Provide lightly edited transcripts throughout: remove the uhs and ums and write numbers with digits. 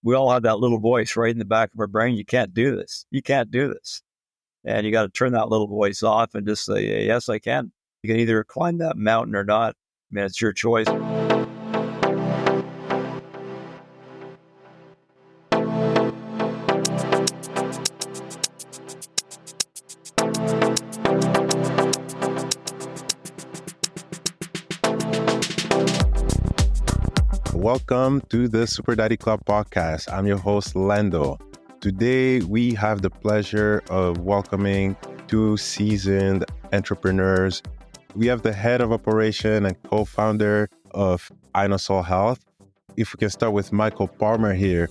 we all have that little voice right in the back of our brain. You can't do this. You can't do this. And you got to turn that little voice off and just say, yes, I can. You can either climb that mountain or not. I mean, it's your choice. Welcome to the Super Daddy Club podcast. I'm your host, Lendo. Today, we have the pleasure of welcoming two seasoned entrepreneurs. We have the head of operation and co-founder of Innosol Health. If we can start with Michael Palmer here,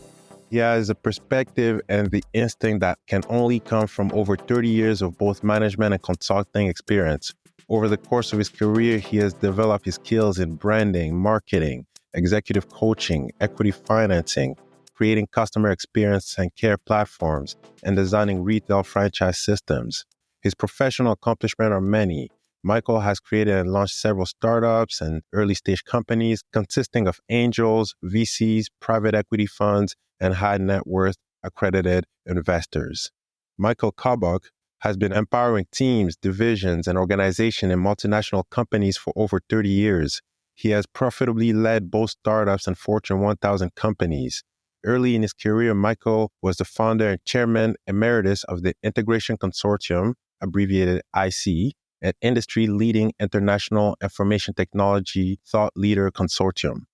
he has a perspective and the instinct that can only come from over 30 years of both management and consulting experience. Over the course of his career, he has developed his skills in branding, marketing, executive coaching, equity financing, creating customer experience and care platforms, and designing retail franchise systems. His professional accomplishments are many. Michael has created and launched several startups and early-stage companies consisting of angels, VCs, private equity funds, and high net worth accredited investors. Michael Kuhbock has been empowering teams, divisions, and organizations in multinational companies for over 30 years. He has profitably led both startups and Fortune 1000 companies. Early in his career, Michael was the founder and chairman emeritus of the Integration Consortium, abbreviated IC, an industry-leading international information technology thought leader consortium.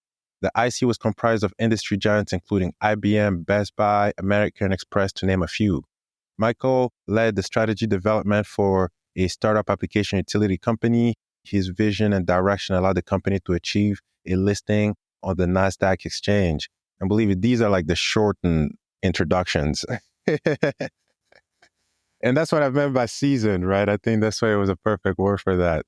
The IC was comprised of industry giants including IBM, Best Buy, American Express, to name a few. Michael led the strategy development for a startup application utility company. His vision and direction allowed the company to achieve a listing on the NASDAQ exchange. And believe it, these are like the shortened introductions. And that's what I meant by seasoned, right? I think that's why it was a perfect word for that.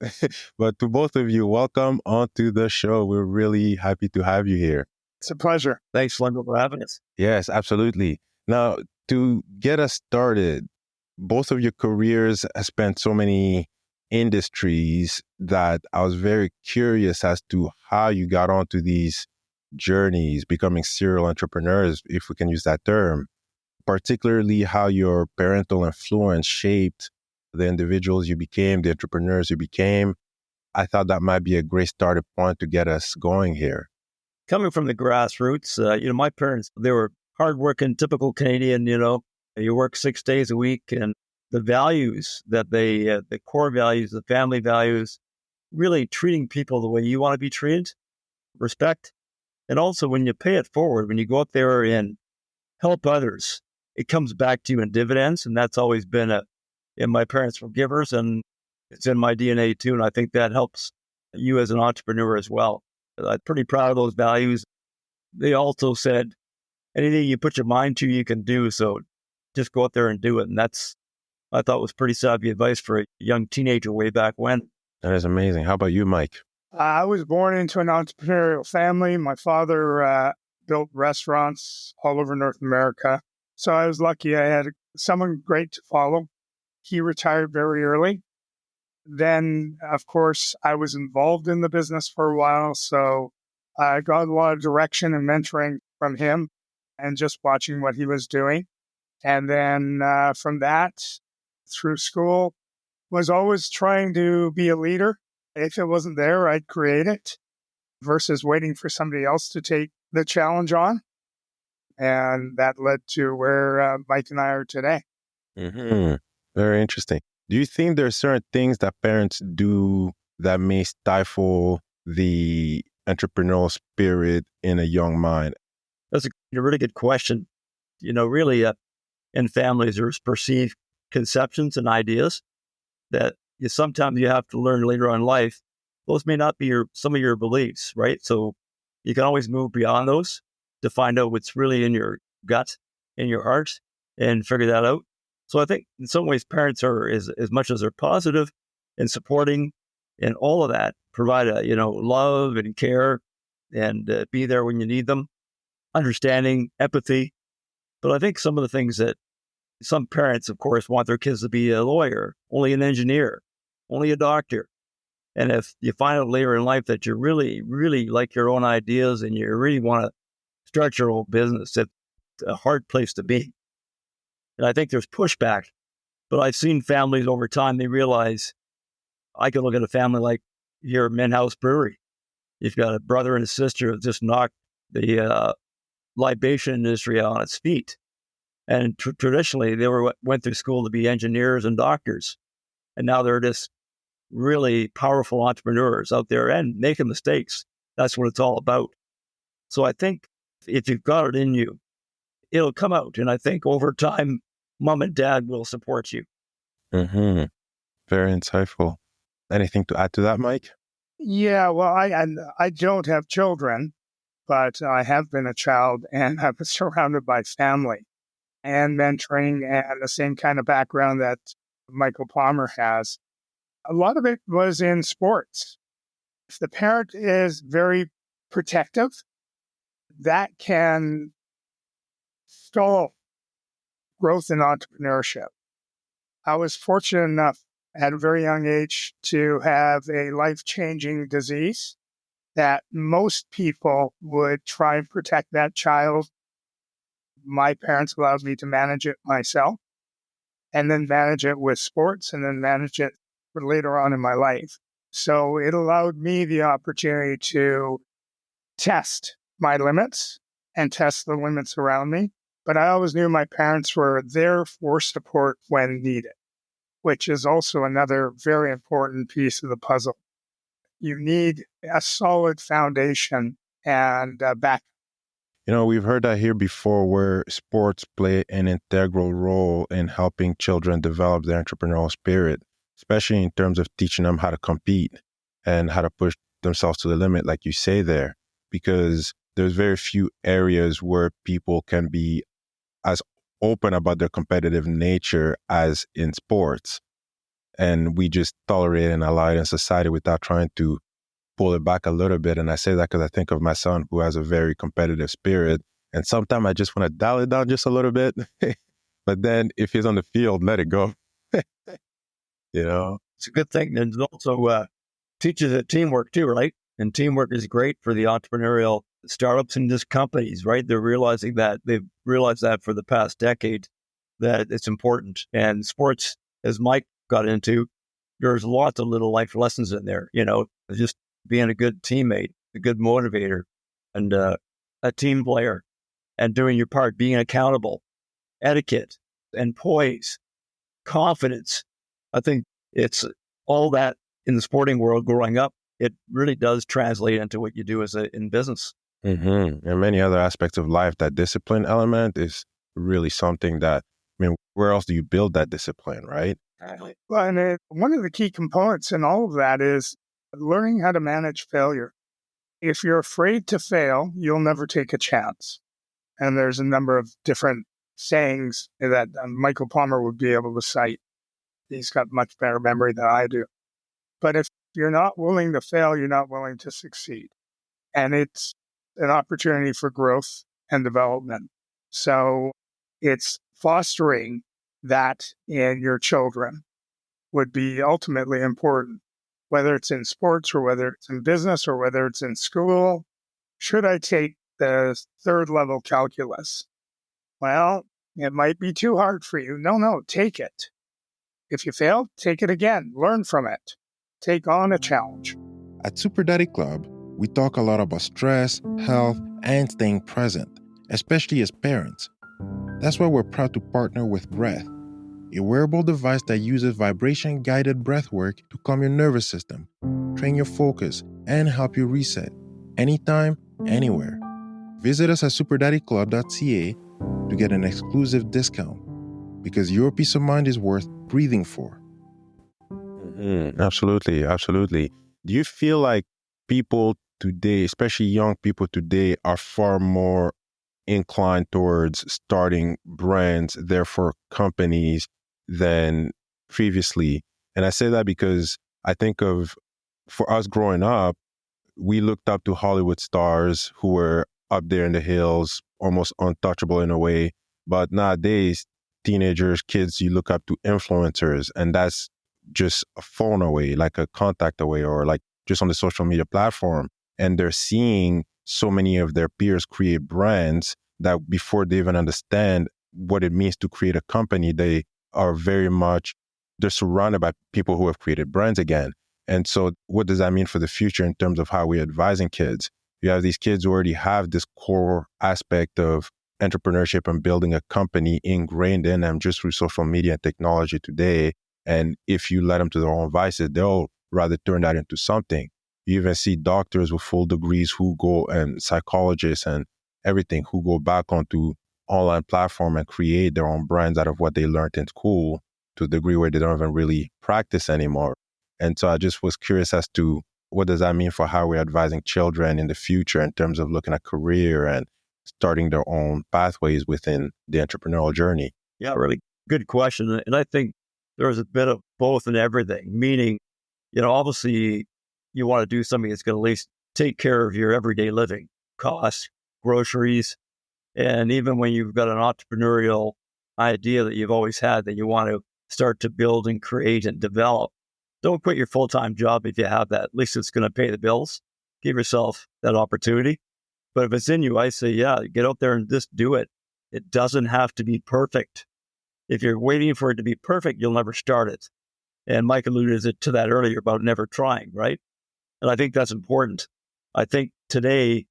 But to both of you, welcome onto the show. We're really happy to have you here. It's a pleasure. Thanks, Lendo, for having us. Yes, absolutely. Now, to get us started, both of your careers have spent so many industries that I was very curious as to how you got onto these journeys, becoming serial entrepreneurs, if we can use that term, particularly how your parental influence shaped the individuals you became, the entrepreneurs you became. I thought that might be a great starting point to get us going here. Coming from the grassroots, my parents, they were hardworking, typical Canadian, you work 6 days a week, and the values that the core values, the family values, really treating people the way you want to be treated, respect. And also when you pay it forward, when you go out there and help others, it comes back to you in dividends. And that's always been in my parents were givers, and it's in my DNA too. And I think that helps you as an entrepreneur as well. I'm pretty proud of those values. They also said, anything you put your mind to, you can do. So just go out there and do it. And that's, I thought, was pretty savvy advice for a young teenager way back when. That is amazing. How about you, Mike? I was born into an entrepreneurial family. My father built restaurants all over North America. So I was lucky I had someone great to follow. He retired very early. Then, of course, I was involved in the business for a while. So I got a lot of direction and mentoring from him and just watching what he was doing. And then from that, through school, was always trying to be a leader. If it wasn't there, I'd create it versus waiting for somebody else to take the challenge on. And that led to where Mike and I are today. Mm-hmm. Very interesting. Do you think there are certain things that parents do that may stifle the entrepreneurial spirit in a young mind? That's a really good question. Really in families, there's perceived conceptions and ideas that sometimes you have to learn later on in life. Those may not be some of your beliefs, right? So you can always move beyond those to find out what's really in your gut, in your heart, and figure that out. So I think in some ways parents are, as much as they're positive and supporting and all of that, provide love and care and be there when you need them, understanding, empathy. But I think some of the things that some parents, of course, want their kids to be a lawyer, only an engineer, only a doctor. And if you find out later in life that you really, really like your own ideas and you really want to start your own business, that a hard place to be. And I think there's pushback. But I've seen families over time, they realize I can look at a family like here at Menhouse Brewery. You've got a brother and a sister who just knocked the libation industry on its feet. And traditionally, they went through school to be engineers and doctors. And now they're just really powerful entrepreneurs out there and making mistakes. That's what it's all about. So I think if you've got it in you, it'll come out. And I think over time, mom and dad will support you. Mm-hmm. Very insightful. Anything to add to that, Mike? Yeah, well, I don't have children, but I have been a child and I've been surrounded by family and mentoring and the same kind of background that Michael Palmer has. A lot of it was in sports. If the parent is very protective, that can stall growth in entrepreneurship. I was fortunate enough at a very young age to have a life-changing disease that most people would try and protect that child. My parents allowed me to manage it myself and then manage it with sports and then manage it for later on in my life. So it allowed me the opportunity to test my limits and test the limits around me. But I always knew my parents were there for support when needed, which is also another very important piece of the puzzle. You need a solid foundation and back. We've heard that here before where sports play an integral role in helping children develop their entrepreneurial spirit, especially in terms of teaching them how to compete and how to push themselves to the limit, like you say there, because there's very few areas where people can be as open about their competitive nature as in sports. And we just tolerate and allow it in society without trying to pull it back a little bit. And I say that because I think of my son who has a very competitive spirit. And sometimes I just want to dial it down just a little bit. But then if he's on the field, let it go. It's a good thing. And it also teaches it teamwork too, right? And teamwork is great for the entrepreneurial startups and just companies, right? They've realized that for the past decade, that it's important. And sports, as Mike got into, there's lots of little life lessons in there, just being a good teammate, a good motivator, and a team player, and doing your part, being accountable, etiquette, and poise, confidence. I think it's all that in the sporting world growing up. It really does translate into what you do in business. Mm-hmm. And many other aspects of life. That discipline element is really something that, where else do you build that discipline, right? Well, and one of the key components in all of that is learning how to manage failure. If you're afraid to fail, you'll never take a chance. And there's a number of different sayings that Michael Palmer would be able to cite. He's got much better memory than I do. But if you're not willing to fail, you're not willing to succeed. And it's an opportunity for growth and development. So it's fostering that in your children would be ultimately important, whether it's in sports or whether it's in business or whether it's in school. Should I take the third level calculus? Well, it might be too hard for you. No, take it. If you fail, take it again. Learn from it. Take on a challenge. At Super Daddy Club, we talk a lot about stress, health, and staying present, especially as parents. That's why we're proud to partner with Breath, a wearable device that uses vibration-guided breath work to calm your nervous system, train your focus, and help you reset anytime, anywhere. Visit us at superdaddyclub.ca to get an exclusive discount, because your peace of mind is worth breathing for. Absolutely. Do you feel like people today, especially young people today, are far more inclined towards starting brands, therefore companies, than previously? And I say that because I think of, for us growing up, we looked up to Hollywood stars who were up there in the hills, almost untouchable in a way. But nowadays, teenagers, kids, you look up to influencers, and that's just a phone away, like a contact away, or like just on the social media platform. And they're seeing so many of their peers create brands that before they even understand what it means to create a company, they are very much, they're surrounded by people who have created brands again. And so what does that mean for the future in terms of how we're advising kids? You have these kids who already have this core aspect of entrepreneurship and building a company ingrained in them just through social media and technology today. And if you let them to their own vices, they'll rather turn that into something. You even see doctors with full degrees who go, and psychologists and everything, who go back onto online platform and create their own brands out of what they learned in school to a degree where they don't even really practice anymore. And so I just was curious as to what does that mean for how we're advising children in the future in terms of looking at career and starting their own pathways within the entrepreneurial journey? Yeah, really good question. And I think there's a bit of both and everything, meaning, obviously you want to do something that's going to at least take care of your everyday living costs, groceries. And even when you've got an entrepreneurial idea that you've always had that you want to start to build and create and develop, don't quit your full-time job if you have that. At least it's going to pay the bills. Give yourself that opportunity. But if it's in you, I say, yeah, get out there and just do it. It doesn't have to be perfect. If you're waiting for it to be perfect, you'll never start it. And Mike alluded to that earlier about never trying, right? And I think that's important. I think today,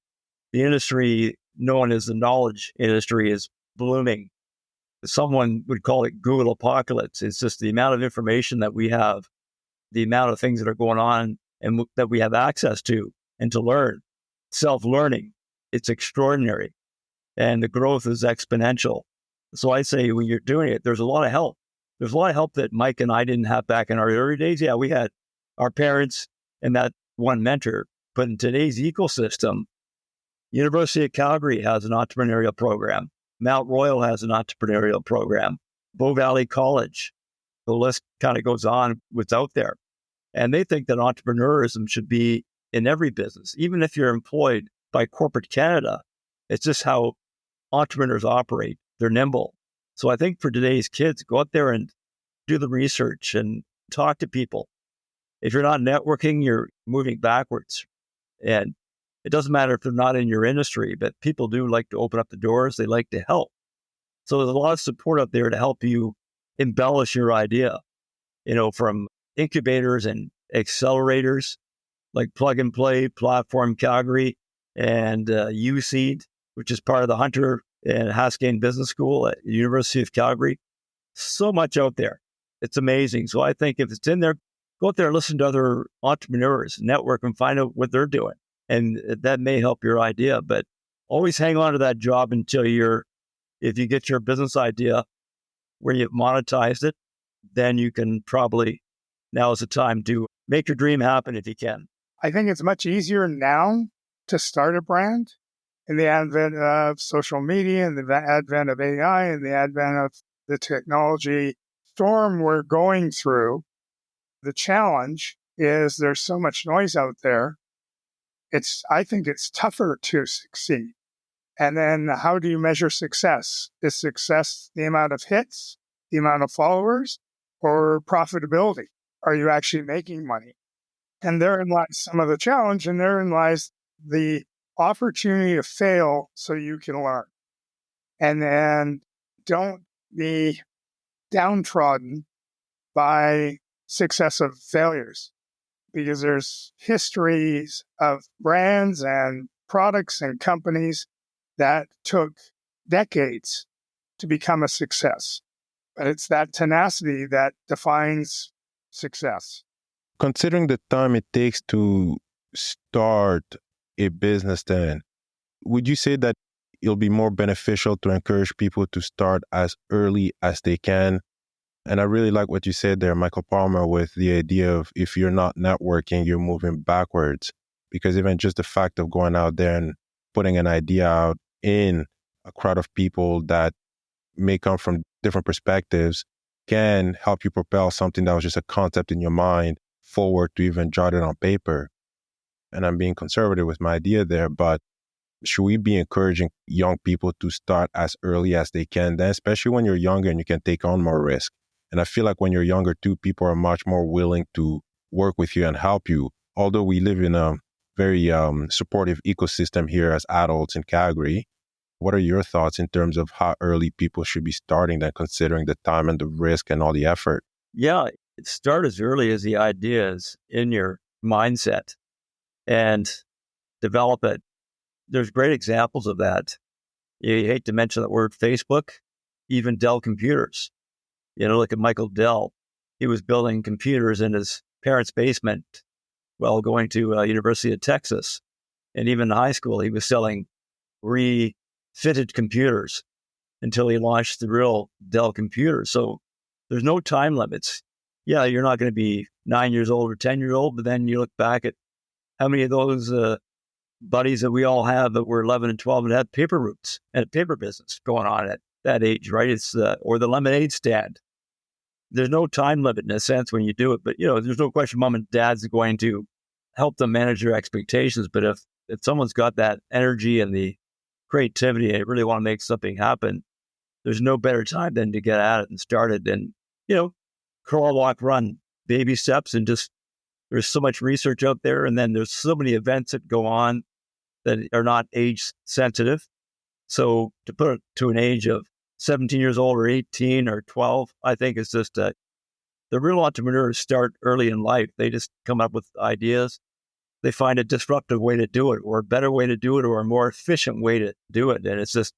the industry known as the knowledge industry is blooming. Someone would call it Google apocalypse. It's just the amount of information that we have, the amount of things that are going on and that we have access to and to learn. Self-learning, it's extraordinary. And the growth is exponential. So I say when you're doing it, there's a lot of help. There's a lot of help that Mike and I didn't have back in our early days. Yeah, we had our parents and that one mentor. But in today's ecosystem, University of Calgary has an entrepreneurial program. Mount Royal has an entrepreneurial program. Bow Valley College. The list kind of goes on what's out there. And they think that entrepreneurism should be in every business, even if you're employed by corporate Canada. It's just how entrepreneurs operate. They're nimble. So I think for today's kids, go out there and do the research and talk to people. If you're not networking, you're moving backwards. And it doesn't matter if they're not in your industry, but people do like to open up the doors. They like to help. So there's a lot of support out there to help you embellish your idea, from incubators and accelerators like Plug and Play, Platform Calgary, and USeed, which is part of the Hunter and Haskell Business School at University of Calgary. So much out there. It's amazing. So I think if it's in there, go out there and listen to other entrepreneurs, network, and find out what they're doing. And that may help your idea, but always hang on to that job until if you get your business idea where you've monetized it, then you can probably, now is the time to make your dream happen if you can. I think it's much easier now to start a brand in the advent of social media and the advent of AI and the advent of the technology storm we're going through. The challenge is there's so much noise out there. I think it's tougher to succeed. And then how do you measure success? Is success the amount of hits, the amount of followers, or profitability? Are you actually making money? And therein lies some of the challenge, and therein lies the opportunity to fail so you can learn. And then don't be downtrodden by successive failures, because there's histories of brands and products and companies that took decades to become a success. But it's that tenacity that defines success. Considering the time it takes to start a business then, would you say that it'll be more beneficial to encourage people to start as early as they can? And I really like what you said there, Michael Palmer, with the idea of if you're not networking, you're moving backwards. Because even just the fact of going out there and putting an idea out in a crowd of people that may come from different perspectives can help you propel something that was just a concept in your mind forward to even jot it on paper. And I'm being conservative with my idea there, but should we be encouraging young people to start as early as they can then, especially when you're younger and you can take on more risk? And I feel like when you're younger too, people are much more willing to work with you and help you. Although we live in a very supportive ecosystem here as adults in Calgary, What are your thoughts in terms of how early people should be starting that, considering the time and the risk and all the effort? Yeah, start as early as the idea is in your mindset and develop it. There's great examples of that. You hate to mention the word Facebook, even Dell computers. Look at Michael Dell. He was building computers in his parents' basement while going to University of Texas. And even in high school, he was selling refitted computers until he launched the real Dell computer. So there's no time limits. Yeah, you're not going to be 9 years old or 10 years old, but then you look back at how many of those buddies that we all have that were 11 and 12 and had paper routes and a paper business going on at that age, right? It's or the lemonade stand. There's no time limit in a sense when you do it, but there's no question mom and dad's going to help them manage their expectations. But if someone's got that energy and the creativity and they really want to make something happen, there's no better time than to get at it and start it. And, crawl, walk, run, baby steps. And just, there's so much research out there. And then there's so many events that go on that are not age sensitive. So to put it to an age of 17 years old or 18 or 12, I think it's just the real entrepreneurs start early in life. They just come up with ideas. They find a disruptive way to do it or a better way to do it or a more efficient way to do it. And it's just,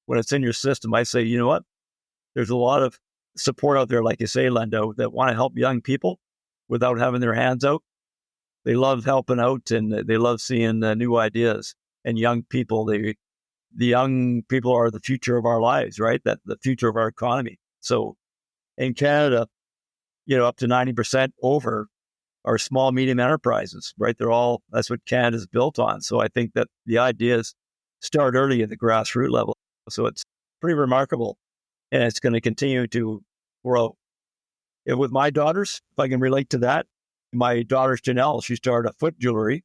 when it's in your system, I say, you know what? There's a lot of support out there, like you say, Lendo, that want to help young people without having their hands out. They love helping out and they love seeing new ideas. And young people, the young people are the future of our lives, right? That the future of our economy. So in Canada, up to 90% over are small, medium enterprises, right? That's what Canada's built on. So I think that the ideas start early at the grassroots level. So it's pretty remarkable, and it's going to continue to grow. With my daughters, if I can relate to that, my daughter Janelle, she started a foot jewelry,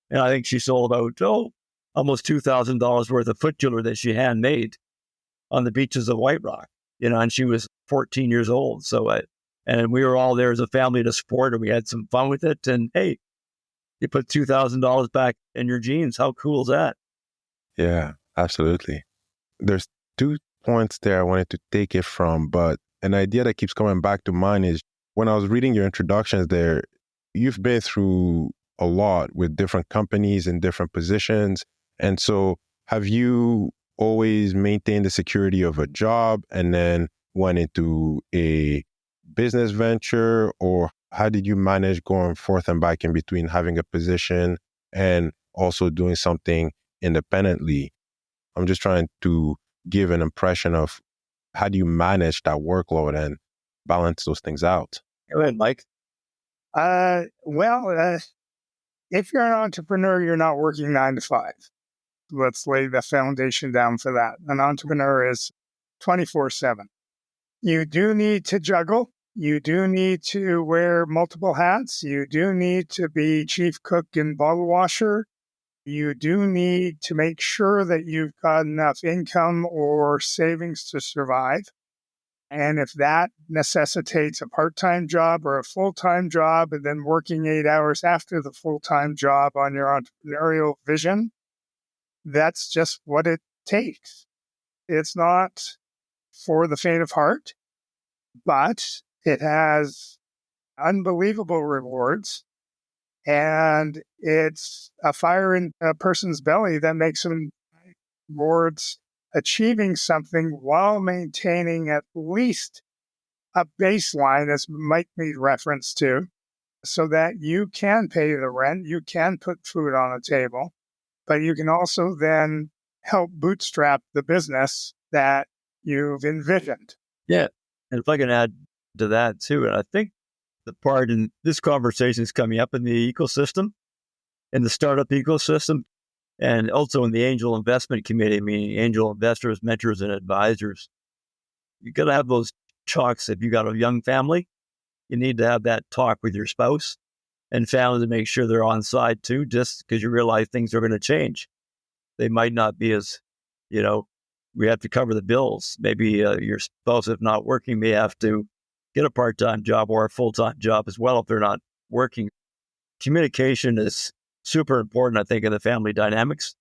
and I think she sold about almost $2,000 worth of foot jewelry that she handmade on the beaches of White Rock. And she was 14 years old. So and we were all there as a family to support her. We had some fun with it, and hey, you put $2,000 back in your jeans. How cool is that? Yeah, absolutely. There's 2 points there I wanted to take it from, but an idea that keeps coming back to mind is when I was reading your introductions there, you've been through a lot with different companies in different positions. And so have you always maintained the security of a job and then went into a business venture, or how did you manage going forth and back in between having a position and also doing something independently? I'm just trying to give an impression of how do you manage that workload and balance those things out? Go ahead, Mike. If you're an entrepreneur, you're not working 9 to 5. Let's lay the foundation down for that. An entrepreneur is 24/7. You do need to juggle. You do need to wear multiple hats. You do need to be chief cook and bottle washer. You do need to make sure that you've got enough income or savings to survive. And if that necessitates a part-time job or a full-time job, and then working 8 hours after the full-time job on your entrepreneurial vision, that's just what it takes. It's not for the faint of heart, but it has unbelievable rewards. And it's a fire in a person's belly that makes them towards achieving something while maintaining at least a baseline, as Mike made reference to, so that you can pay the rent, you can put food on the table, but you can also then help bootstrap the business that you've envisioned. Yeah. And if I can add to that too, and I think the part in this conversation is coming up in the ecosystem, in the startup ecosystem, and also in the angel investment community, meaning angel investors, mentors, and advisors. You got to have those talks. If you got a young family, you need to have that talk with your spouse and family to make sure they're on side too, just because you realize things are going to change. They might not be as, we have to cover the bills. Maybe your spouse, if not working, may have to get a part-time job or a full-time job as well if they're not working. Communication is super important, I think, in the family dynamics.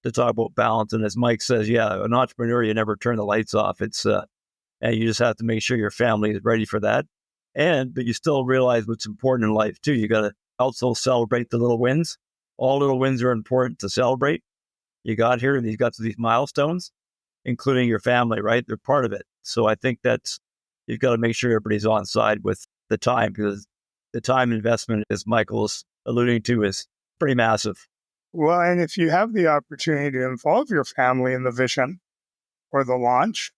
to talk about balance. And as Mike says, yeah, an entrepreneur, you never turn the lights off. It's and you just have to make sure your family is ready for that. But you still realize what's important in life too. You got to also celebrate the little wins. All little wins are important to celebrate. You got here and you got to these milestones, including your family, right? They're part of it. So I think you've got to make sure everybody's on side with the time, because the time investment, as Michael's alluding to, is pretty massive. Well, and if you have the opportunity to involve your family in the vision or the launch,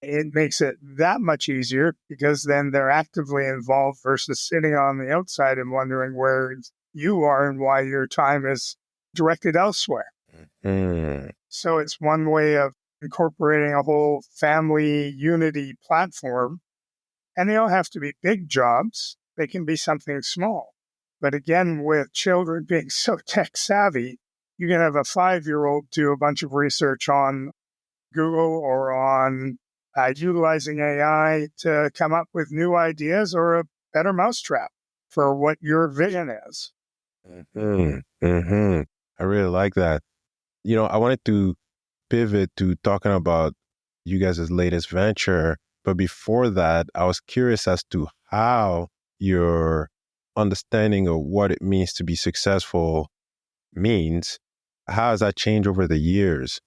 it makes it that much easier, because then they're actively involved versus sitting on the outside and wondering where you are and why your time is directed elsewhere. Mm. So it's one way of incorporating a whole family unity platform. And they don't have to be big jobs. They can be something small. But again, with children being so tech savvy, you can have a 5-year-old do a bunch of research on Google or on utilizing AI to come up with new ideas or a better mousetrap for what your vision is. Mm-hmm. Mm-hmm. I really like that. I wanted to pivot to talking about you guys' latest venture. But before that, I was curious as to how your understanding of what it means to be successful means. How has that changed over the years?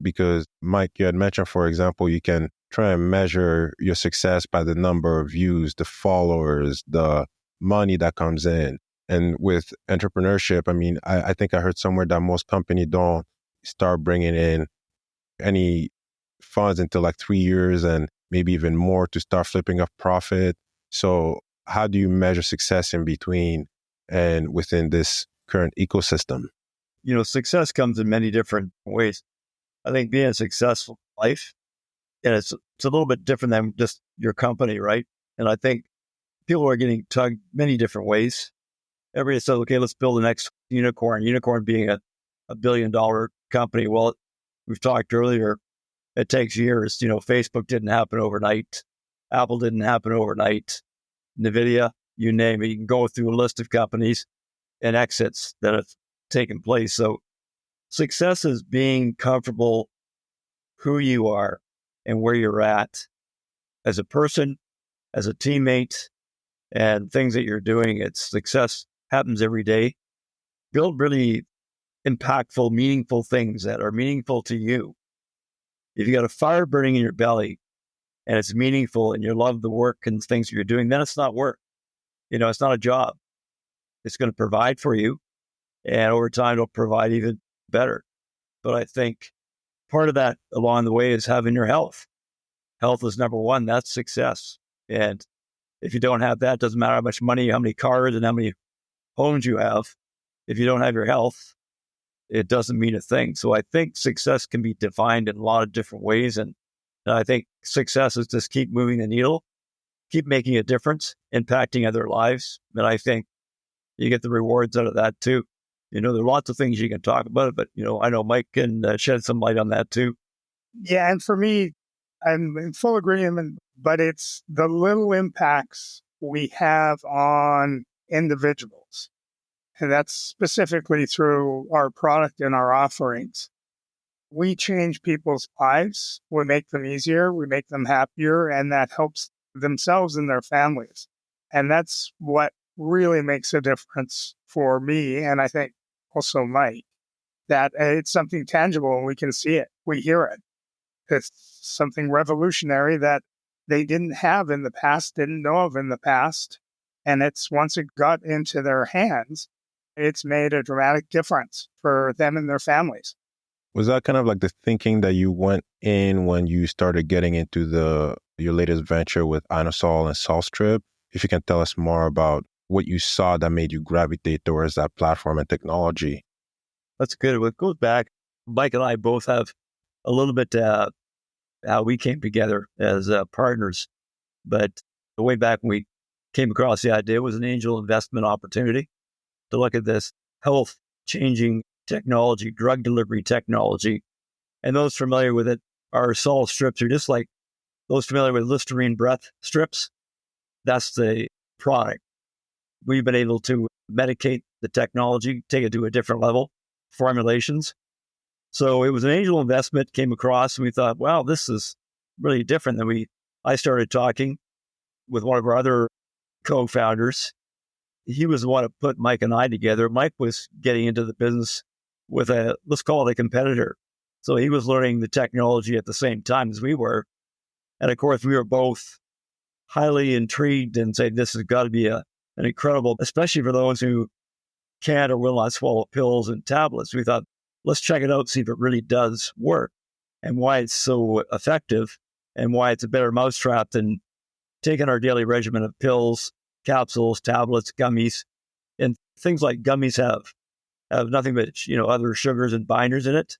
Because Mike, you had mentioned, for example, you can try and measure your success by the number of views, the followers, the money that comes in. And with entrepreneurship, I mean, I think I heard somewhere that most companies don't start bringing in any funds until like 3 years and maybe even more to start flipping a profit. So how do you measure success in between and within this current ecosystem? Success comes in many different ways. I think being successful in life, and it's a little bit different than just your company, right? And I think people are getting tugged many different ways. Everybody says, okay, let's build the next unicorn being a $1 billion company. Well, we've talked earlier, it takes years. Facebook didn't happen overnight. Apple didn't happen overnight. NVIDIA, you name it. You can go through a list of companies and exits that have taken place. So success is being comfortable who you are and where you're at as a person, as a teammate, and things that you're doing. It's success happens every day. Build really impactful, meaningful things that are meaningful to you. If you got a fire burning in your belly and it's meaningful and you love the work and things that you're doing, then it's not work. It's not a job. It's going to provide for you. And over time, it'll provide even better. But I think part of that along the way is having your health. Health is number one. That's success. And if you don't have that, it doesn't matter how much money, how many cars, and how many homes you have. If you don't have your health, it doesn't mean a thing. So I think success can be defined in a lot of different ways. And I think success is just keep moving the needle, keep making a difference, impacting other lives. And I think you get the rewards out of that too. There are lots of things you can talk about, but, I know Mike can shed some light on that too. Yeah, and for me, I'm in full agreement, but it's the little impacts we have on individuals. And that's specifically through our product and our offerings. We change people's lives. We make them easier. We make them happier. And that helps themselves and their families. And that's what really makes a difference for me. And I think also Mike, that it's something tangible and we can see it. We hear it. It's something revolutionary that they didn't have in the past, didn't know of in the past. And it's once it got into their hands, it's made a dramatic difference for them and their families. Was that kind of like the thinking that you went in when you started getting into your latest venture with Innosol and SaltStrip? If you can tell us more about what you saw that made you gravitate towards that platform and technology. That's good. It goes back. Mike and I both have a little bit how we came together as partners. But the way back when we came across the idea was an angel investment opportunity to look at this health-changing technology, drug delivery technology. And those familiar with it, our salt strips are just like those familiar with Listerine breath strips. That's the product. We've been able to medicate the technology, take it to a different level, formulations. So it was an angel investment came across, and we thought, wow, this is really different. I started talking with one of our other co-founders. He was the one who put Mike and I together. Mike was getting into the business with let's call it a competitor. So he was learning the technology at the same time as we were. And of course, we were both highly intrigued and saying this has got to be an incredible, especially for those who can't or will not swallow pills and tablets. We thought, let's check it out, see if it really does work and why it's so effective and why it's a better mousetrap than taking our daily regimen of pills, capsules, tablets, gummies. And things like gummies have nothing but, other sugars and binders in it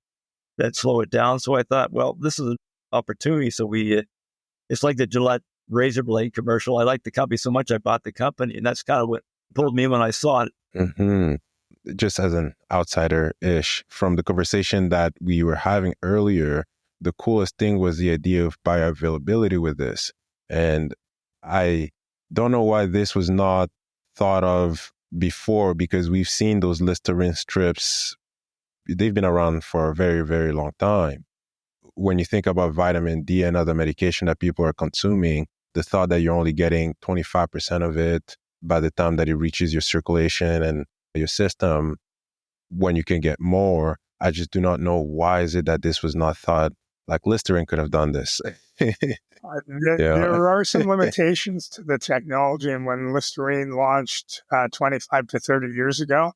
that slow it down. So I thought, well, this is an opportunity. So it's like the Gillette razor blade commercial. I liked the company so much, I bought the company. And that's kind of what pulled me when I saw it. Mm-hmm. Just as an outsider-ish, from the conversation that we were having earlier, the coolest thing was the idea of bioavailability with this. And I don't know why this was not thought of before, because we've seen those Listerine strips. They've been around for a very, very long time. When you think about vitamin D and other medication that people are consuming, the thought that you're only getting 25% of it by the time that it reaches your circulation and your system, when you can get more, I just do not know why is it that this was not thought, like Listerine could have done this. There are some limitations to the technology. And when Listerine launched 25 to 30 years ago,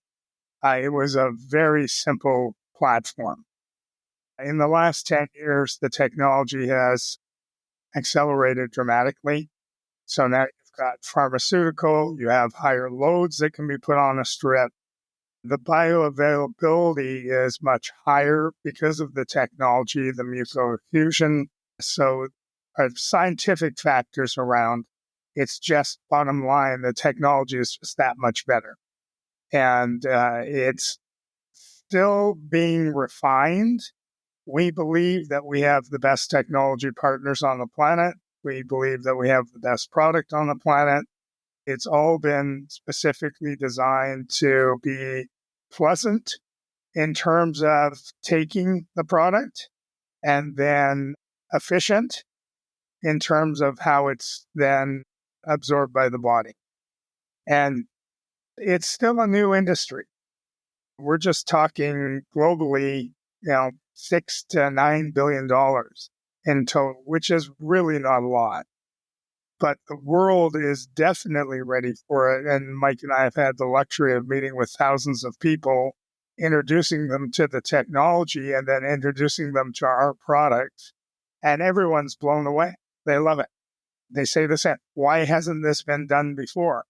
it was a very simple platform. In the last 10 years, the technology has accelerated dramatically. So now you've got pharmaceutical, you have higher loads that can be put on a strip. The bioavailability is much higher because of the technology, the mucoadhesion. So scientific factors around, it's just bottom line, the technology is just that much better. And it's still being refined. We believe that we have the best technology partners on the planet. We believe that we have the best product on the planet. It's all been specifically designed to be pleasant in terms of taking the product, and then efficient in terms of how it's then absorbed by the body. And it's still a new industry. We're just talking globally, $6 to $9 billion in total, which is really not a lot. But the world is definitely ready for it. And Mike and I have had the luxury of meeting with thousands of people, introducing them to the technology and then introducing them to our product. And everyone's blown away. They love it. They say the same. Why hasn't this been done before?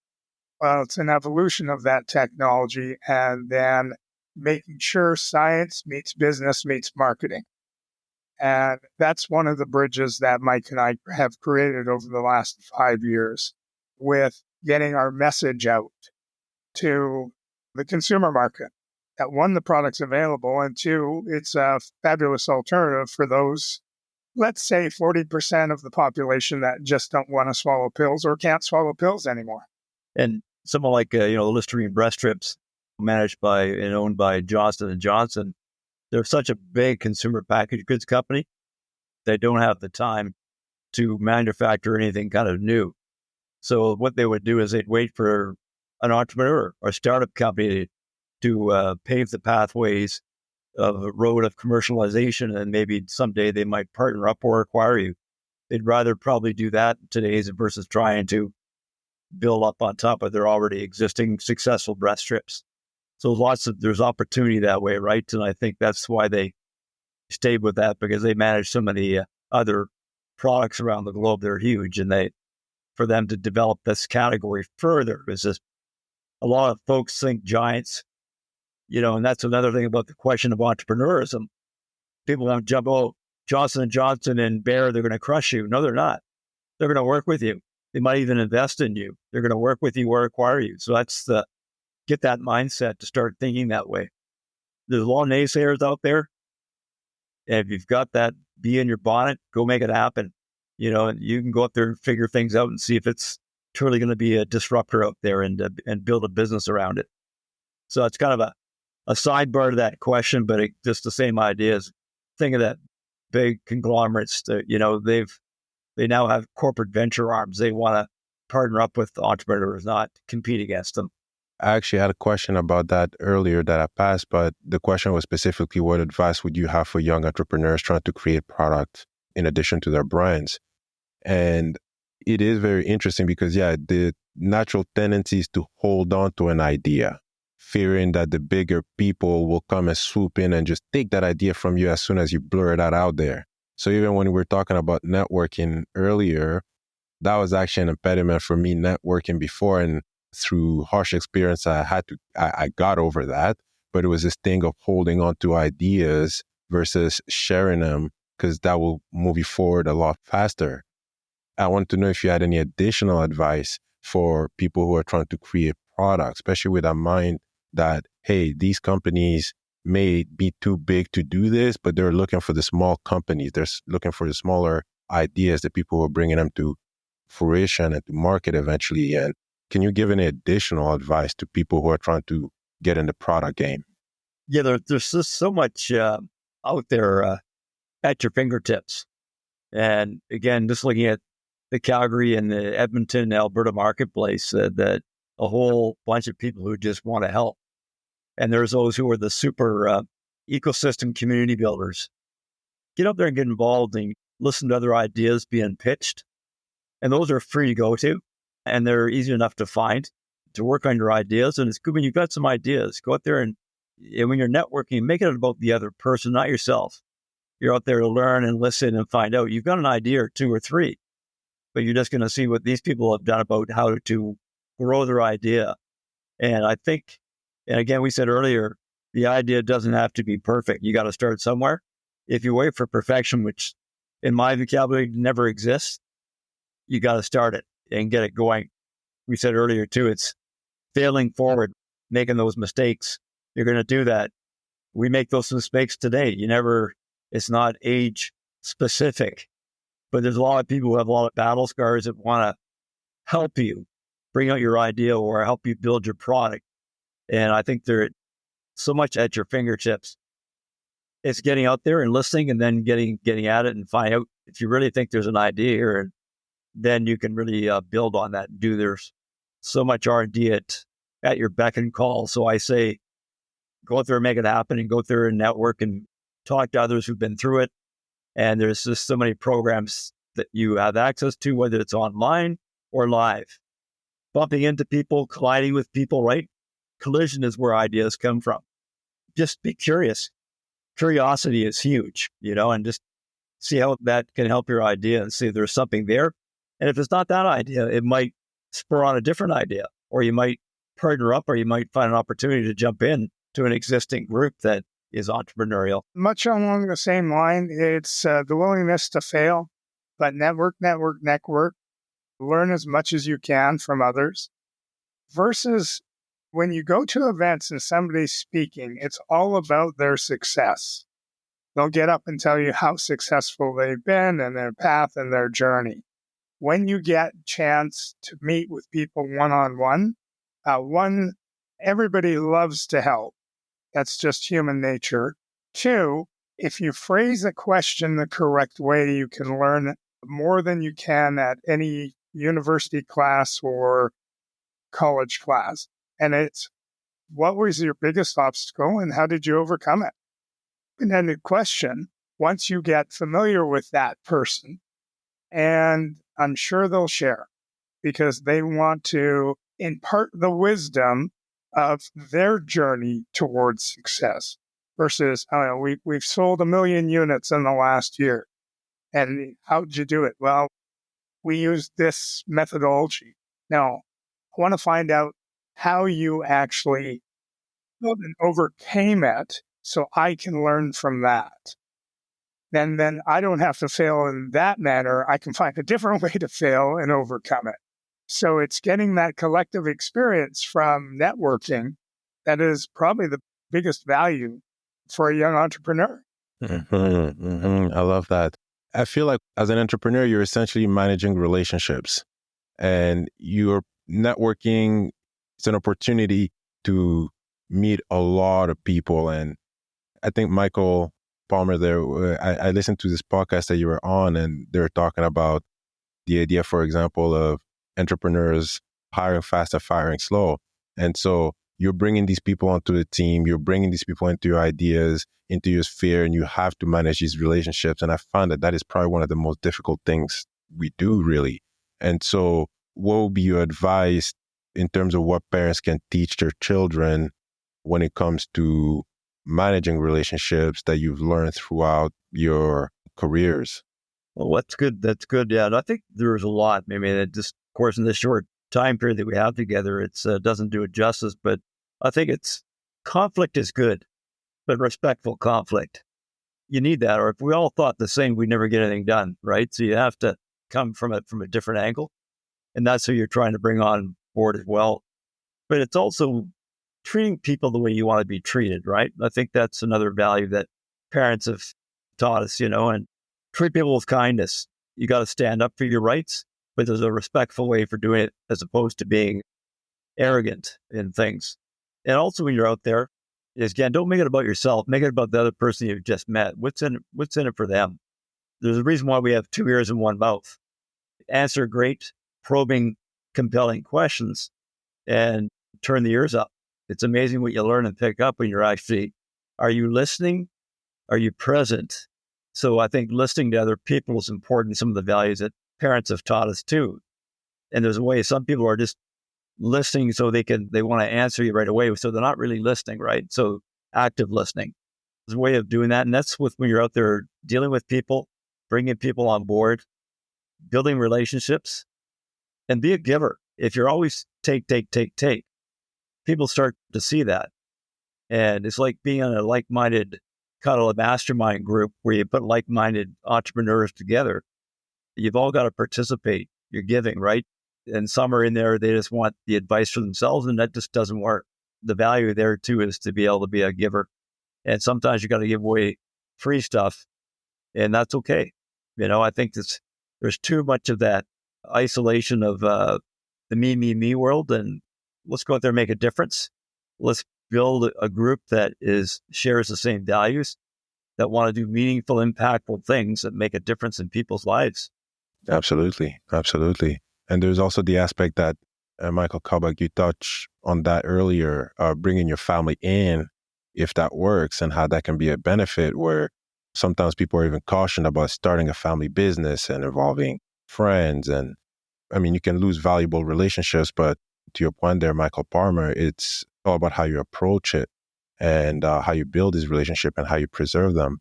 Well, it's an evolution of that technology, and then making sure science meets business meets marketing. And that's one of the bridges that Mike and I have created over the last 5 years with getting our message out to the consumer market. That one, the product's available, and two, it's a fabulous alternative for those, let's say 40% of the population that just don't want to swallow pills or can't swallow pills anymore. And someone like, the Listerine breast strips managed by and owned by Johnson & Johnson, they're such a big consumer packaged goods company. They don't have the time to manufacture anything kind of new. So what they would do is they'd wait for an entrepreneur or startup company to pave the pathways of a road of commercialization, and maybe someday they might partner up or acquire you. They'd rather probably do that today versus trying to build up on top of their already existing successful breast strips. So there's opportunity that way, right? And I think that's why they stayed with that, because they manage so many other products around the globe. They're huge, and for them to develop this category further is just, a lot of folks think giants, and that's another thing about the question of entrepreneurism. People want to jump, Johnson & Johnson and Bayer, they're going to crush you. No, they're not. They're going to work with you. They might even invest in you. They're going to work with you or acquire you. So get that mindset to start thinking that way. There's a lot of naysayers out there. And if you've got that bee in your bonnet, go make it happen. And you can go up there and figure things out and see if it's truly going to be a disruptor out there and build a business around it. So it's kind of a sidebar to that question, but just the same ideas. Think of that big conglomerates that, they now have corporate venture arms. They want to partner up with entrepreneurs, not compete against them. I actually had a question about that earlier that I passed, but the question was specifically, what advice would you have for young entrepreneurs trying to create product in addition to their brands? And it is very interesting because, the natural tendency is to hold on to an idea, fearing that the bigger people will come and swoop in and just take that idea from you as soon as you blur that out there. So even when we were talking about networking earlier, that was actually an impediment for me networking before. And through harsh experience, I got over that. But it was this thing of holding on to ideas versus sharing them, because that will move you forward a lot faster. I want to know if you had any additional advice for people who are trying to create products, especially with a mind that, hey, these companies may be too big to do this, but they're looking for the small companies. They're looking for the smaller ideas, the people who are bringing them to fruition and to market eventually. And can you give any additional advice to people who are trying to get in the product game? Yeah, there's just so much out there at your fingertips. And again, just looking at the Calgary and the Edmonton, Alberta marketplace, that a whole bunch of people who just want to help. And there's those who are the super ecosystem community builders. Get up there and get involved and listen to other ideas being pitched. And those are free to go to. And they're easy enough to find, to work on your ideas. And it's good when you've got some ideas. Go out there and when you're networking, make it about the other person, not yourself. You're out there to learn and listen and find out. You've got an idea or two or three, but you're just going to see what these people have done about how to grow their idea. And I think, and again, we said earlier, the idea doesn't have to be perfect. You got to start somewhere. If you wait for perfection, which in my vocabulary never exists, you got to start it and get it going. We said earlier too, it's failing forward, making those mistakes. You're going to do that. We make those mistakes today. It's not age specific, but there's a lot of people who have a lot of battle scars that want to help you bring out your idea or help you build your product. And I think they're so much at your fingertips. It's getting out there and listening and then getting at it and find out if you really think there's an idea here, and then you can really build on that. There's so much R&D at your beck and call. So I say, go out there and make it happen, and go out there and network and talk to others who've been through it. And there's just so many programs that you have access to, whether it's online or live. Bumping into people, colliding with people, right? Collision is where ideas come from. Just be curious. Curiosity is huge, and just see how that can help your idea and see if there's something there. And if it's not that idea, it might spur on a different idea, or you might partner up, or you might find an opportunity to jump in to an existing group that is entrepreneurial. Much along the same line, it's the willingness to fail, but network. Learn as much as you can from others. Versus when you go to events and somebody's speaking, it's all about their success. They'll get up and tell you how successful they've been and their path and their journey. When you get a chance to meet with people one-on-one, everybody loves to help. That's just human nature. 2, if you phrase a question the correct way, you can learn more than you can at any university class or college class. And it's, what was your biggest obstacle and how did you overcome it? And then the question, once you get familiar with that person, and I'm sure they'll share because they want to impart the wisdom of their journey towards success versus, we've sold 1 million units in the last year. And how did you do it? Well, we used this methodology. Now, I want to find out how you actually overcame it so I can learn from that. And then I don't have to fail in that manner. I can find a different way to fail and overcome it. So it's getting that collective experience from networking that is probably the biggest value for a young entrepreneur. I love that. I feel like as an entrepreneur, you're essentially managing relationships, and you're networking. It's an opportunity to meet a lot of people. And I think Michael Palmer there, I listened to this podcast that you were on, and they were talking about the idea, for example, of entrepreneurs hiring fast and firing slow. And so you're bringing these people onto the team, you're bringing these people into your ideas, into your sphere, and you have to manage these relationships. And I found that that is probably one of the most difficult things we do, really. And so what would be your advice in terms of what parents can teach their children when it comes to managing relationships that you've learned throughout your careers? Well, that's good. That's good. Yeah. And I think there's a lot. I mean, it just, of course, in this short time period that we have together, it's doesn't do it justice, but I think conflict is good, but respectful conflict. You need that. Or if we all thought the same, we'd never get anything done, right? So you have to come from it from a different angle. And that's who you're trying to bring on board as well. But it's also treating people the way you want to be treated, right? I think that's another value that parents have taught us, and treat people with kindness. You got to stand up for your rights, but there's a respectful way for doing it as opposed to being arrogant in things. And also when you're out there, is again, don't make it about yourself. Make it about the other person you've just met. What's in it for them? There's a reason why we have two ears and one mouth. Answer great, probing, compelling questions and turn the ears up. It's amazing what you learn and pick up when you're actually, are you listening? Are you present? So I think listening to other people is important. Some of the values that parents have taught us too. And there's a way some people are just listening so they want to answer you right away. So they're not really listening, right? So active listening is a way of doing that. And that's when you're out there dealing with people, bringing people on board, building relationships, and be a giver. If you're always take, people start to see that. And it's like being in a like-minded kind of a mastermind group where you put like-minded entrepreneurs together. You've all got to participate. You're giving, right? And some are in there, they just want the advice for themselves, and that just doesn't work. The value there too is to be able to be a giver. And sometimes you got to give away free stuff, and that's okay. I think there's too much of that isolation of the me world, and let's go out there and make a difference. Let's build a group that shares the same values, that want to do meaningful, impactful things that make a difference in people's lives. Absolutely. And there's also the aspect that, Michael Kuhbock, you touched on that earlier, bringing your family in, if that works, and how that can be a benefit, where sometimes people are even cautioned about starting a family business and involving friends. And I mean, you can lose valuable relationships, but to your point there, Michael Palmer, it's all about how you approach it and how you build this relationship and how you preserve them.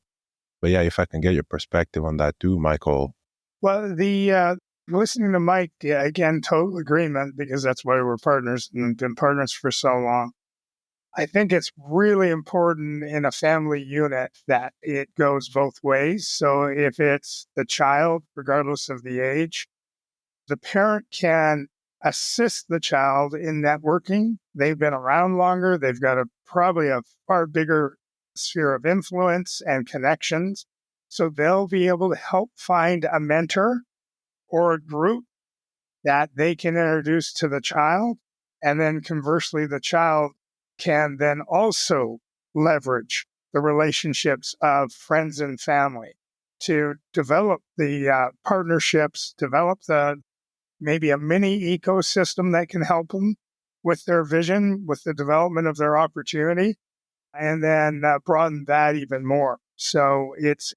But yeah, if I can get your perspective on that too, Michael. Well, listening to Mike, yeah, again, total agreement, because that's why we're partners and been partners for so long. I think it's really important in a family unit that it goes both ways. So if it's the child, regardless of the age, the parent can assist the child in networking. They've been around longer. They've got probably a far bigger sphere of influence and connections. So they'll be able to help find a mentor or a group that they can introduce to the child. And then conversely, the child can then also leverage the relationships of friends and family to develop the partnerships, develop maybe a mini ecosystem that can help them with their vision, with the development of their opportunity, and then broaden that even more. So it's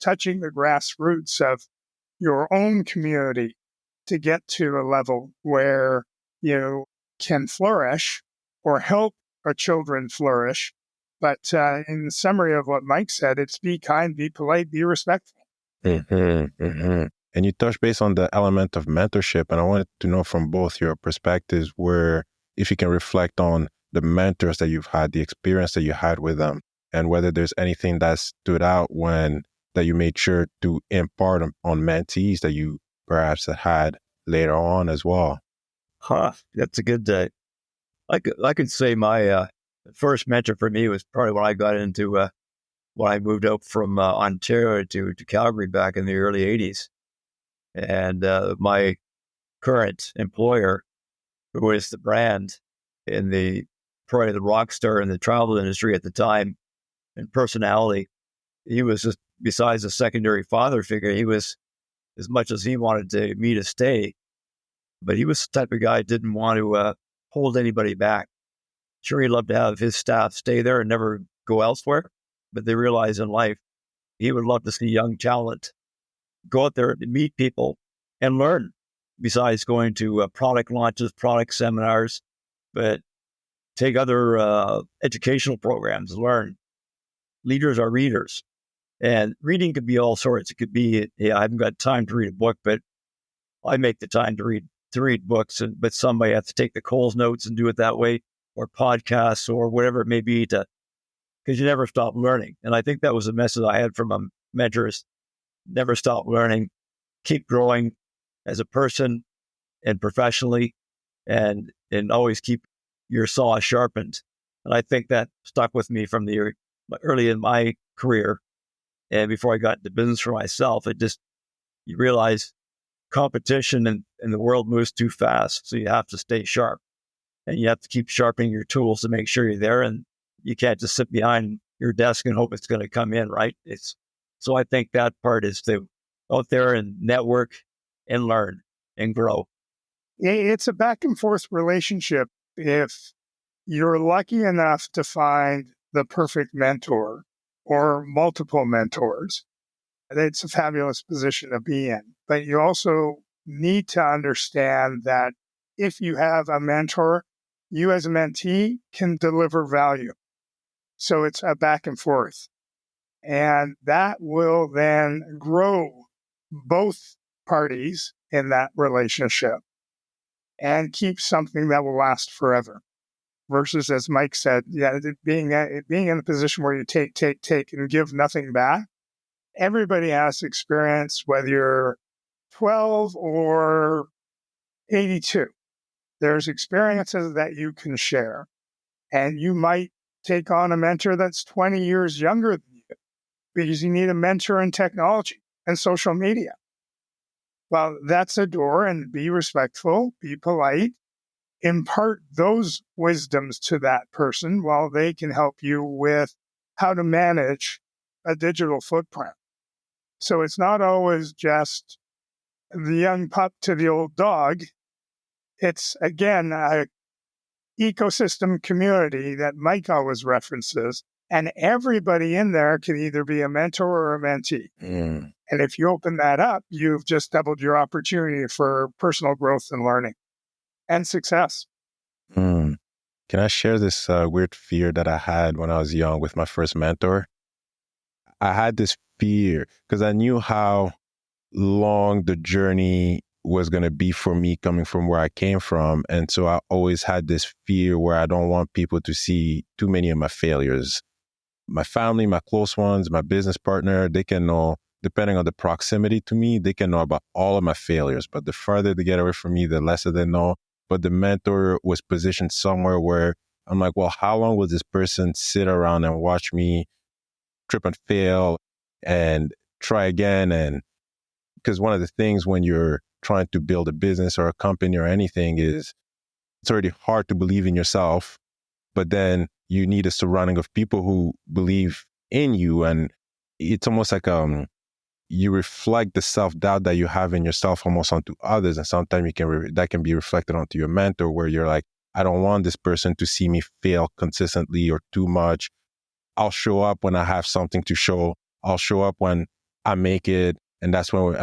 touching the grassroots of your own community to get to a level where you can flourish or help our children flourish. But in the summary of what Mike said, it's be kind, be polite, be respectful. And you touched base on the element of mentorship, and I wanted to know from both your perspectives where, if you can reflect on the mentors that you've had, the experience that you had with them, and whether there's anything that stood out that you made sure to impart on mentees that you perhaps had later on as well. That's a good day. I could say my first mentor for me was probably when I got into when I moved out from Ontario to Calgary back in the early 80s. And my current employer, who is the brand in the probably the rock star in the travel industry at the time and personality. He was just, besides a secondary father figure, he was, as much as he wanted me to stay, but he was the type of guy who didn't want to hold anybody back. Sure, he'd love to have his staff stay there and never go elsewhere, but they realize in life, he would love to see young talent go out there and meet people and learn, besides going to product launches, product seminars, but take other educational programs, learn. Leaders are readers. And reading could be all sorts. It could be, I haven't got time to read a book, but I make the time to read books. But somebody has to take the Coles notes and do it that way, or podcasts, or whatever it may be, because you never stop learning. And I think that was a message I had from my mentors: never stop learning, keep growing as a person and professionally, and always keep your saw sharpened. And I think that stuck with me from the early in my career. And before I got into business for myself, you realize competition and the world moves too fast. So you have to stay sharp, and you have to keep sharpening your tools to make sure you're there. And you can't just sit behind your desk and hope it's going to come in, right? So I think that part is to out there and network and learn and grow. It's a back and forth relationship. If you're lucky enough to find the perfect mentor or multiple mentors, it's a fabulous position to be in. But you also need to understand that if you have a mentor, you as a mentee can deliver value. So it's a back and forth. And that will then grow both parties in that relationship and keep something that will last forever. Versus, as Mike said, being in a position where you take, and give nothing back. Everybody has experience, whether you're 12 or 82. There's experiences that you can share. And you might take on a mentor that's 20 years younger than you because you need a mentor in technology and social media. Well, that's a door, and be respectful, be polite, impart those wisdoms to that person while they can help you with how to manage a digital footprint. So it's not always just the young pup to the old dog. It's, again, a ecosystem community that Mike always references, and everybody in there can either be a mentor or a mentee. And if you open that up, you've just doubled your opportunity for personal growth and learning and success. Can I share this weird fear that I had when I was young with my first mentor? I had this fear because I knew how long the journey was going to be for me coming from where I came from. And so I always had this fear where I don't want people to see too many of my failures. My family, my close ones, my business partner, they can know, depending on the proximity to me, they can know about all of my failures. But the farther they get away from me, the lesser they know. But the mentor was positioned somewhere where I'm like, well, how long will this person sit around and watch me trip and fail and try again? And because one of the things when you're trying to build a business or a company or anything is it's already hard to believe in yourself, but then you need a surrounding of people who believe in you. And it's almost like you reflect the self-doubt that you have in yourself almost onto others. And sometimes that can be reflected onto your mentor, where you're like, I don't want this person to see me fail consistently or too much. I'll show up when I have something to show. I'll show up when I make it. And that's when,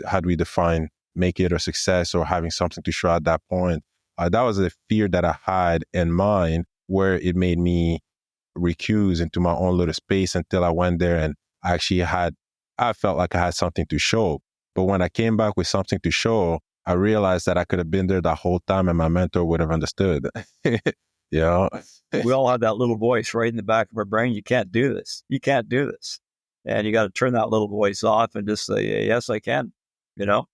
how do we define make it or success or having something to show at that point? That was a fear that I had in mind, where it made me recuse into my own little space until I went there and I felt like I had something to show. But when I came back with something to show, I realized that I could have been there the whole time and my mentor would have understood. You know? We all have that little voice right in the back of our brain. You can't do this. You can't do this. And you got to turn that little voice off and just say, yes, I can. You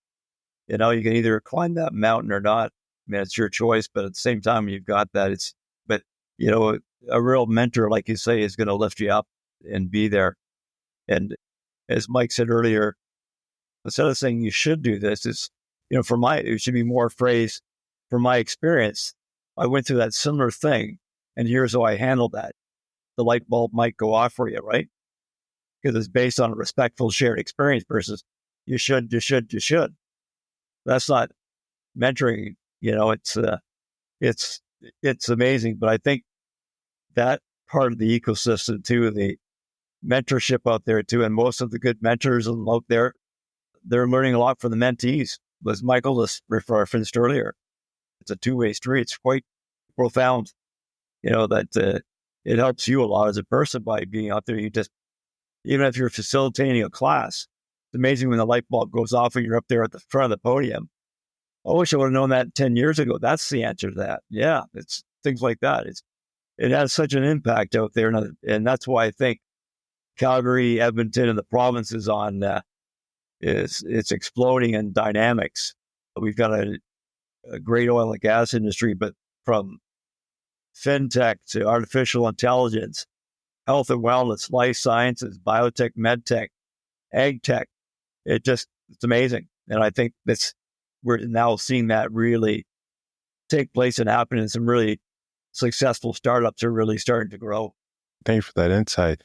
can either climb that mountain or not. It's your choice. But at the same time, you've got that. A real mentor, like you say, is going to lift you up and be there. And as Mike said earlier, instead of saying you should do this, it should be more phrase. From my experience, I went through that similar thing. and here's how I handle that. The light bulb might go off for you, right? Because it's based on a respectful shared experience versus you should. That's not mentoring. It's amazing. But I think that part of the ecosystem too, the mentorship out there too, and most of the good mentors out there, they're learning a lot from the mentees. As Michael just referenced earlier, it's a two-way street. It's quite profound. That it helps you a lot as a person by being out there. Even if you're facilitating a class, it's amazing when the light bulb goes off and you're up there at the front of the podium. I wish I would have known that 10 years ago. That's the answer to that. Yeah, it's things like that. It has such an impact out there. And that's why I think Calgary, Edmonton, and the province is it's exploding in dynamics. We've got a great oil and gas industry, but from fintech to artificial intelligence, health and wellness, life sciences, biotech, medtech, ag tech, it's amazing. And I think we're now seeing that really take place and happen, and some really successful startups are really starting to grow. Thank you for that insight.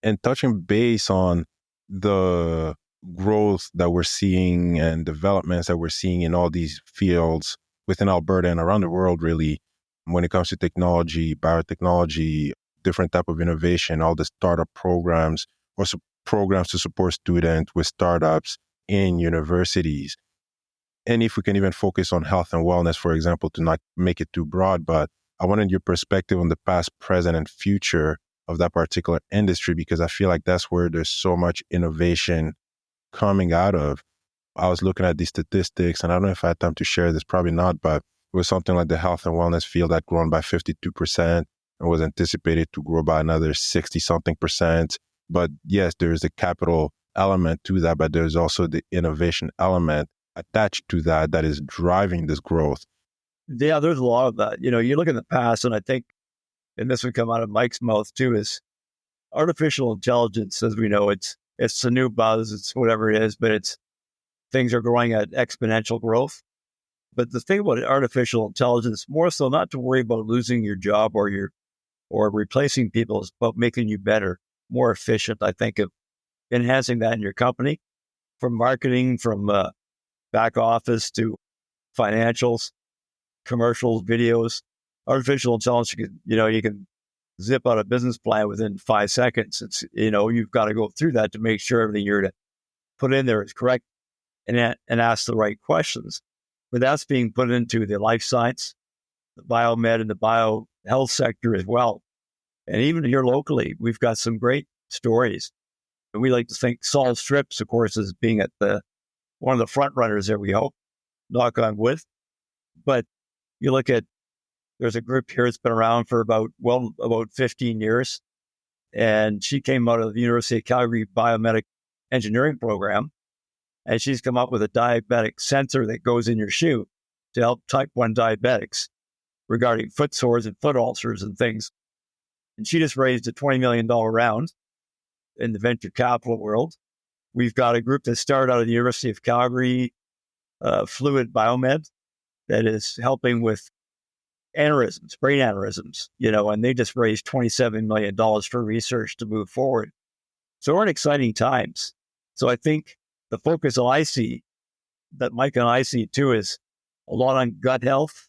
And touching base on the growth that we're seeing and developments that we're seeing in all these fields within Alberta and around the world, really, when it comes to technology, biotechnology, different type of innovation, all the startup programs or programs to support students with startups in universities. And if we can even focus on health and wellness, for example, to not make it too broad, but I wanted your perspective on the past, present, and future of that particular industry, because I feel like that's where there's so much innovation coming out of. I was looking at these statistics, and I don't know if I had time to share this, probably not, but it was something like the health and wellness field had grown by 52% and was anticipated to grow by another 60-something percent. But yes, there's a capital element to that, but there's also the innovation element attached to that is driving this growth. Yeah, there's a lot of that. You look in the past, and I think, and this would come out of Mike's mouth too, is artificial intelligence, as we know, it's the new buzz, it's whatever it is, but things are growing at exponential growth. But the thing about artificial intelligence, more so not to worry about losing your job or replacing people, is about making you better, more efficient, I think, of enhancing that in your company, from marketing, from back office to financials, commercials, videos. Artificial intelligence, you can zip out a business plan within 5 seconds. You've got to go through that to make sure everything you're to put in there is correct and ask the right questions. But that's being put into the life science, the biomed, and the bio health sector as well. And even here locally, we've got some great stories. And we like to think Sol Strips, of course, as being at one of the front runners there, we hope, knock on wood. But you look at, there's a group here that's been around for about 15 years. And she came out of the University of Calgary biomedical engineering program. And she's come up with a diabetic sensor that goes in your shoe to help type 1 diabetics regarding foot sores and foot ulcers and things. And she just raised a $20 million round in the venture capital world. We've got a group that started out of the University of Calgary, Fluid Biomed, that is helping with aneurysms, brain aneurysms, and they just raised $27 million for research to move forward. So we're in exciting times. So I think the focus that I see, that Mike and I see too, is a lot on gut health,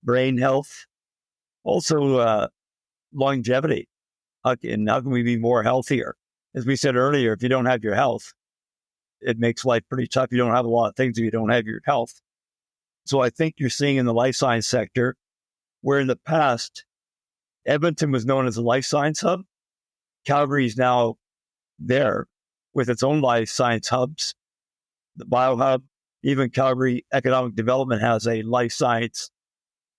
brain health, also longevity. How can we be more healthier? As we said earlier, if you don't have your health, it makes life pretty tough. You don't have a lot of things if you don't have your health. So I think you're seeing in the life science sector, where in the past, Edmonton was known as a life science hub. Calgary is now there with its own life science hubs, the BioHub. Even Calgary Economic Development has a life science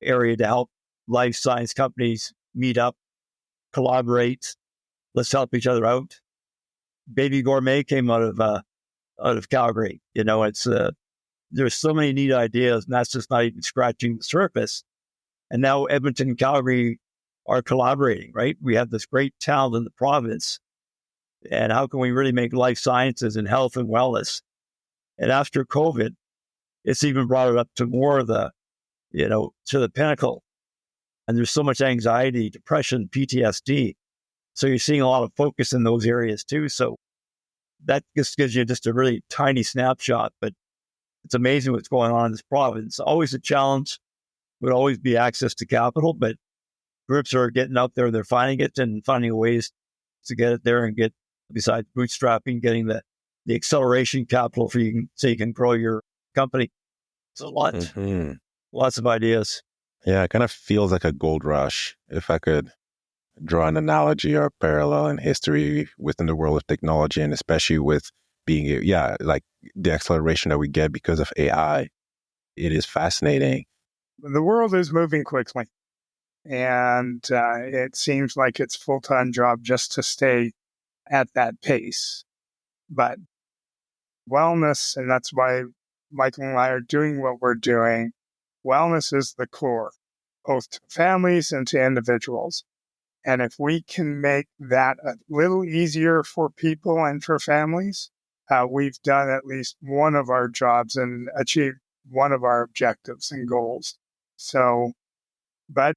area to help life science companies meet up, collaborate. Let's help each other out. Baby Gourmet came out of Calgary. There's so many neat ideas, and that's just not even scratching the surface. And now Edmonton and Calgary are collaborating, right? We have this great talent in the province. And how can we really make life sciences and health and wellness? And after COVID, it's even brought it up to more of to the pinnacle. And there's so much anxiety, depression, PTSD. So you're seeing a lot of focus in those areas too. So that just gives you just a really tiny snapshot, but it's amazing what's going on in this province. Always a challenge would always be access to capital, but groups are getting out there, they're finding it and finding ways to get it there and get, besides bootstrapping, getting the acceleration capital for so you can grow your company. It's a lot, lots of ideas. Yeah, it kind of feels like a gold rush, if I could draw an analogy or a parallel in history within the world of technology, and especially with being, like the acceleration that we get because of AI. It is fascinating. The world is moving quickly, and it seems like it's a full-time job just to stay at that pace. But wellness, and that's why Michael and I are doing what we're doing, wellness is the core, both to families and to individuals. And if we can make that a little easier for people and for families, we've done at least one of our jobs and achieved one of our objectives and goals. So, but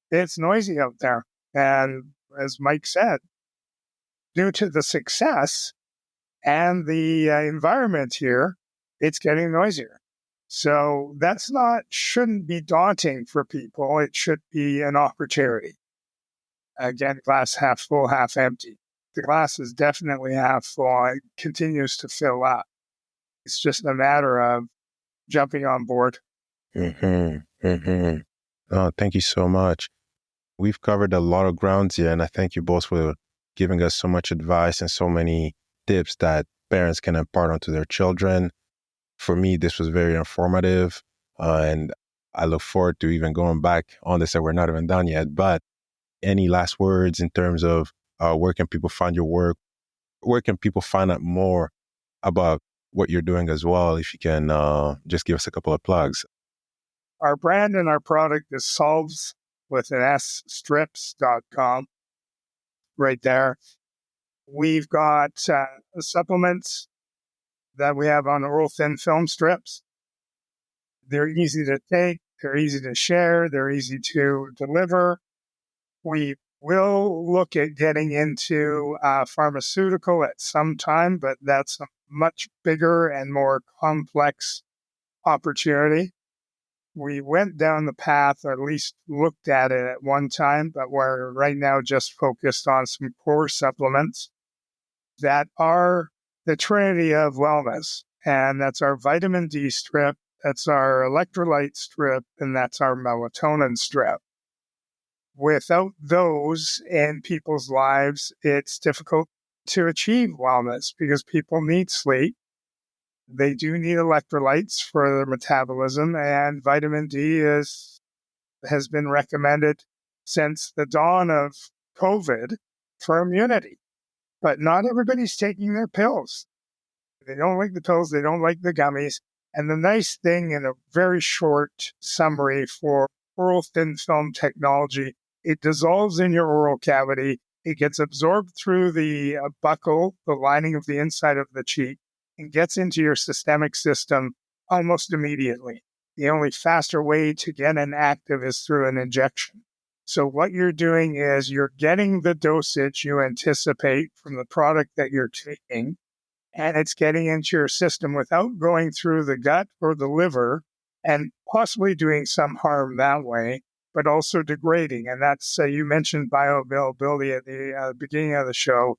it's noisy out there. And as Mike said, due to the success and the environment here, it's getting noisier. So shouldn't be daunting for people. It should be an opportunity. Again, glass half full, half empty. The glass is definitely half full. It continues to fill up. It's just a matter of jumping on board. Oh, thank you so much. We've covered a lot of grounds here, and I thank you both for giving us so much advice and so many tips that parents can impart onto their children. For me, this was very informative, and I look forward to even going back on this, and we're not even done yet. But any last words in terms of where can people find your work? Where can people find out more about what you're doing as well? If you can just give us a couple of plugs. Our brand and our product is Solves with an S, strips.com. Right there. We've got supplements that we have on oral thin film strips. They're easy to take, they're easy to share, they're easy to deliver. We will look at getting into pharmaceutical at some time, but that's a much bigger and more complex opportunity. We went down the path, or at least looked at it at one time, but we're right now just focused on some core supplements that are the trinity of wellness. And that's our vitamin D strip, that's our electrolyte strip, and that's our melatonin strip. Without those in people's lives, it's difficult to achieve wellness because people need sleep. They do need electrolytes for their metabolism, and vitamin D has been recommended since the dawn of COVID for immunity. But not everybody's taking their pills. They don't like the pills, they don't like the gummies. And the nice thing, in a very short summary for oral thin film technology, it dissolves in your oral cavity. It gets absorbed through the buccal, the lining of the inside of the cheek, and gets into your systemic system almost immediately. The only faster way to get an active is through an injection. So what you're doing is you're getting the dosage you anticipate from the product that you're taking, and it's getting into your system without going through the gut or the liver and possibly doing some harm that way, but also degrading. And that's, you mentioned bioavailability at the beginning of the show.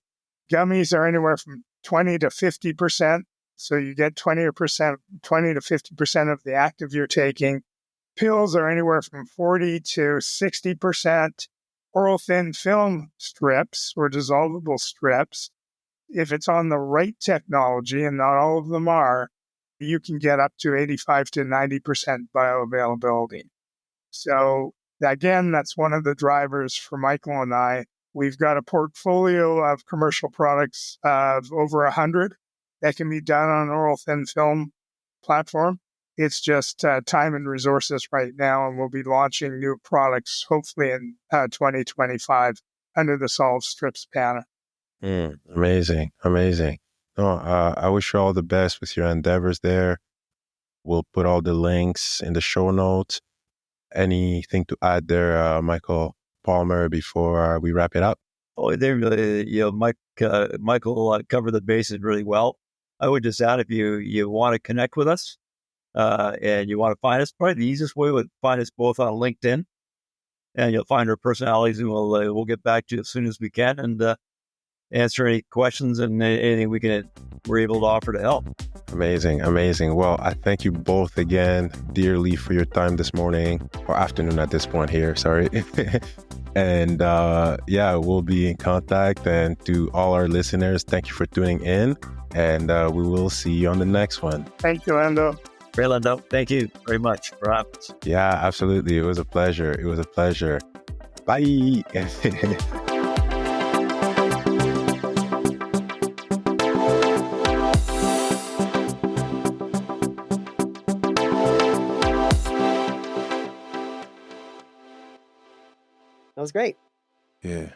Gummies are anywhere from 20 to 50%. So you get 20 to 50% of the active you're taking. Pills are anywhere from 40 to 60%. Oral thin film strips or dissolvable strips, if it's on the right technology, and not all of them are, you can get up to 85 to 90% bioavailability. So again, that's one of the drivers for Michael and I. We've got a portfolio of commercial products of over 100 that can be done on an oral thin film platform. It's just time and resources right now, and we'll be launching new products hopefully in 2025 under the Solve Strips banner. Amazing. No, I wish you all the best with your endeavors there. We'll put all the links in the show notes. anything to add there, Michael Palmer, before we wrap it up? Oh, Michael covered the bases really well. I would just add, if you want to connect with us and you want to find us, probably the easiest way would find us both on LinkedIn, and you'll find our personalities, and we'll get back to you as soon as we can and answer any questions and anything we're able to offer to help. Amazing. Well, I thank you both again dearly for your time this morning, or afternoon at this point here. Sorry. And we'll be in contact. And to all our listeners, thank you for tuning in. And we will see you on the next one. Thank you, Lendo. Great, Lendo. Thank you very much for having us. Yeah, absolutely. It was a pleasure. Bye. That was great. Yeah.